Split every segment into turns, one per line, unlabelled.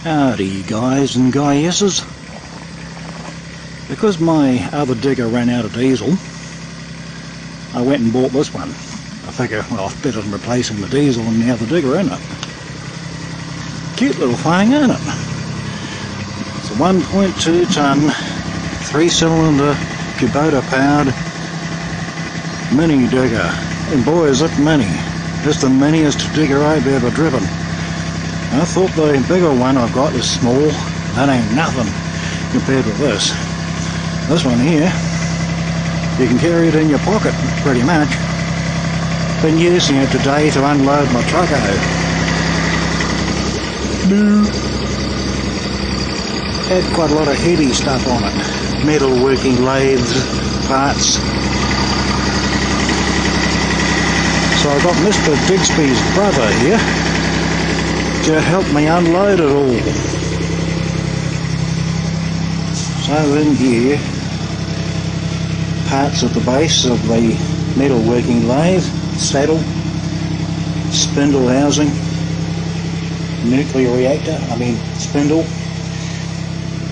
Howdy guys and guyesses. Because my other digger ran out of diesel, I went and bought this one. I figure, well, it's better than replacing the diesel and the other digger, isn't it? Cute little thing, isn't it? It's a 1.2 ton, 3-cylinder, Kubota powered mini digger. And boy is it mini. It's the miniest digger I've ever driven. I thought the bigger one I've got is small. That ain't nothing compared with this. This one here, you can carry it in your pocket pretty much. Been using it today to unload my truck out. Had quite a lot of heavy stuff on it. Metalworking lathes, parts. So I got Mr Diggles' brother here to help me unload it all. So in here, parts at the base of the metalworking lathe, saddle, spindle housing, nuclear reactor, spindle,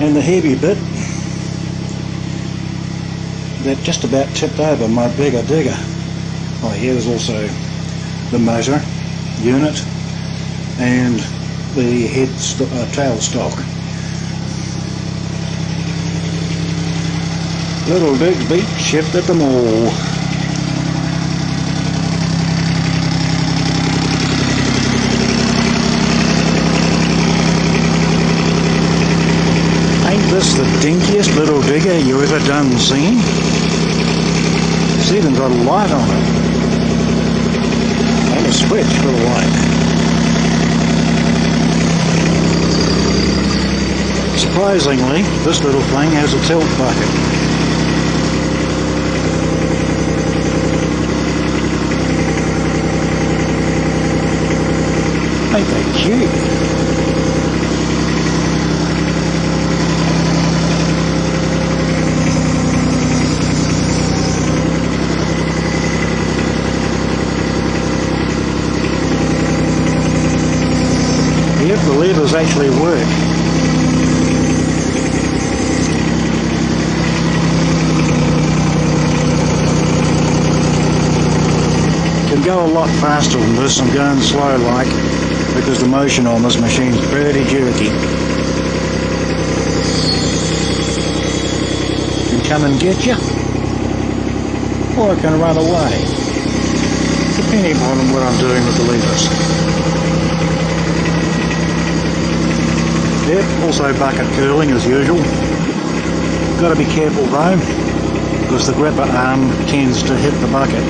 and the heavy bit that just about tipped over my bigger digger. Oh, here's also the motor unit and the tail stock. Little Digsby shifted them all. Ain't this the dinkiest little digger you ever done seen? It's even got a light on it. And a switch for the light. Surprisingly, this little thing has a tilt bucket. Ain't they cute? Yep, the levers actually work. Can go a lot faster than this. I'm going slow like, because the motion on this machine's pretty jerky. Can come and get you, or it can run away, depending on what I'm doing with the levers. Yep, also bucket curling as usual. Got to be careful though, because the gripper arm tends to hit the bucket.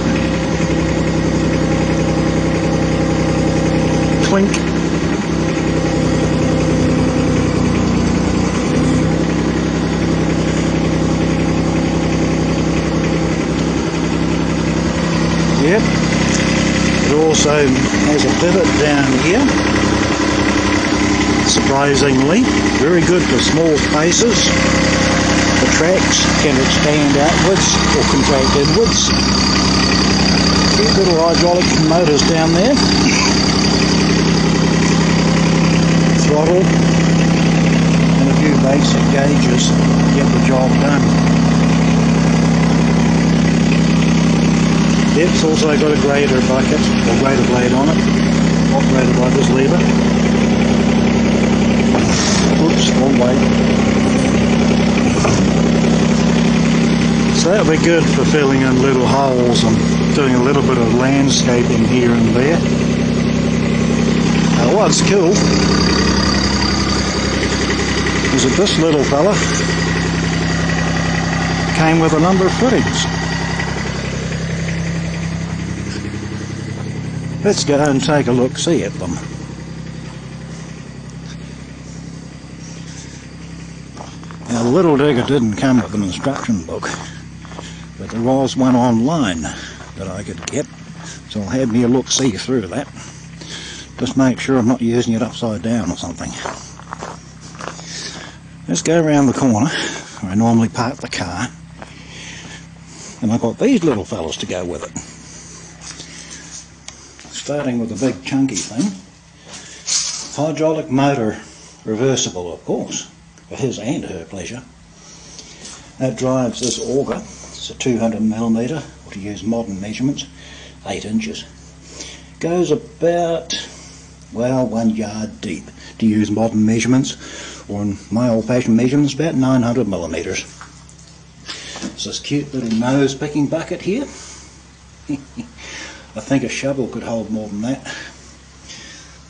Clink. Yep. It also has a pivot down here. Surprisingly, very good for small spaces. The tracks can expand outwards or contract inwards. Cute little hydraulic motors down there. Throttle and a few basic gauges to get the job done. It's also got a grater bucket or grater blade on it, operated by this lever. Oops, wrong way. So that'll be good for filling in little holes and doing a little bit of landscaping here and there. Now what's cool is that this little fella came with a number of fittings. Let's go and take a look-see at them. Now the little digger didn't come with an instruction book, but there was one online that I could get, so I'll have me a look-see through that. Just make sure I'm not using it upside down or something. Let's go around the corner where I normally park the car, and I've got these little fellas to go with it. Starting with the big chunky thing, hydraulic motor reversible of course, for his and her pleasure. That drives this auger. It's a 200mm, or to use modern measurements, 8 inches. Goes about, well, 1 yard deep, to use modern measurements, or in my old-fashioned measurements, about 900mm. It's this cute little nose picking bucket here. I think a shovel could hold more than that.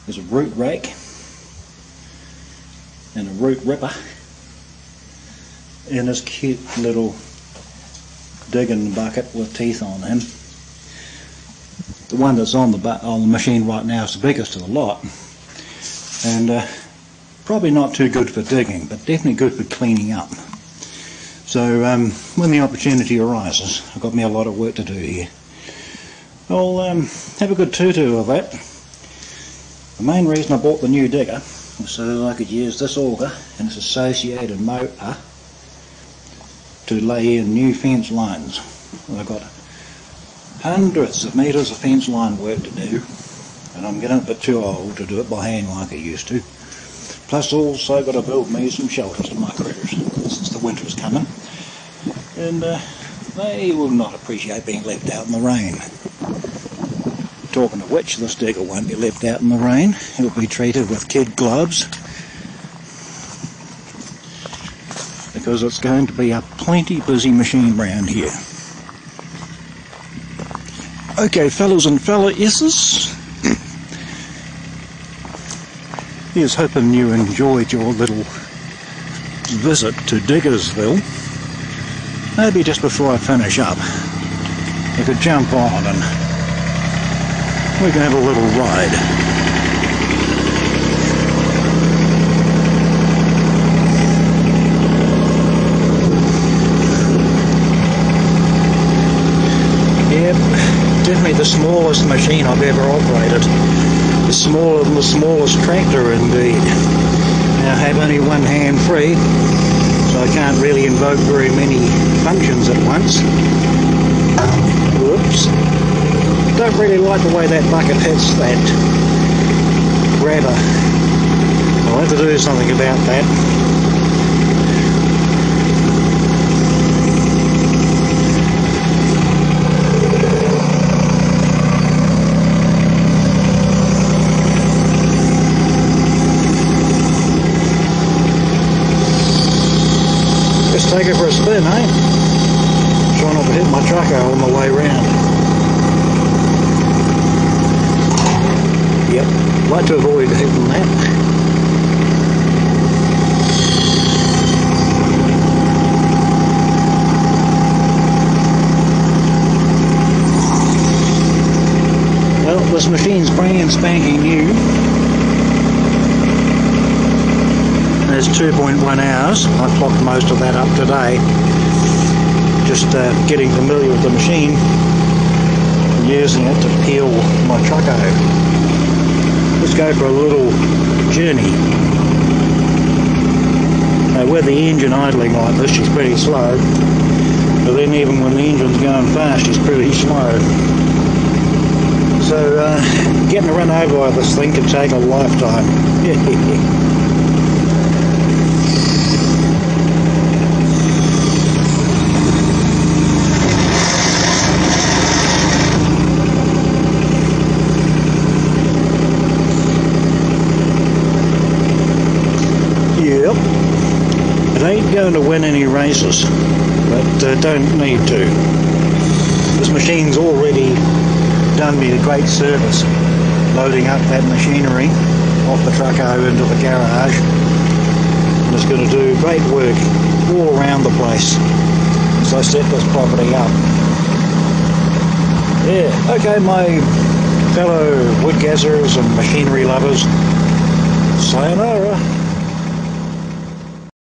There's a root rake and a root ripper in this cute little digging bucket with teeth on him. The one that's on the machine right now is the biggest of the lot, and probably not too good for digging, but definitely good for cleaning up. So when the opportunity arises, I've got me a lot of work to do here. I'll have a good tutu of that. The main reason I bought the new digger was so that I could use this auger and its associated motor to lay in new fence lines. I've got hundreds of metres of fence line work to do, and I'm getting a bit too old to do it by hand like I used to. Plus also got to build me some shelters for my critters, since the winter's coming, and they will not appreciate being left out in the rain. Talking of which, this digger won't be left out in the rain. It'll be treated with kid gloves, because it's going to be a plenty busy machine round here. Okay, fellas and fella-isses, here's hoping you enjoyed your little visit to Diggersville. Maybe just before I finish up, we could jump on and we can have a little ride. Yep, definitely the smallest machine I've ever operated. It's smaller than the smallest tractor indeed. Now I have only one hand free, so I can't really invoke very many functions at once. Whoops. Don't really like the way that bucket hits that grabber. I'll have to do something about that. Just take it for a spin, eh? Try not to hit my trucker on the way round. Yep, like to avoid hitting that. Well, this machine's brand spanking new. There's 2.1 hours. I clocked most of that up today. Just getting familiar with the machine and using it to peel my trucko. Let's go for a little journey. With the engine idling like this, she's pretty slow, but then even when the engine's going fast, she's pretty slow. So getting run over by this thing could take a lifetime. Yep, it ain't going to win any races, but don't need to. This machine's already done me a great service, loading up that machinery off the trucko into the garage, and it's going to do great work all around the place as I set this property up. Yeah, okay, my fellow woodgassers and machinery lovers, sayonara.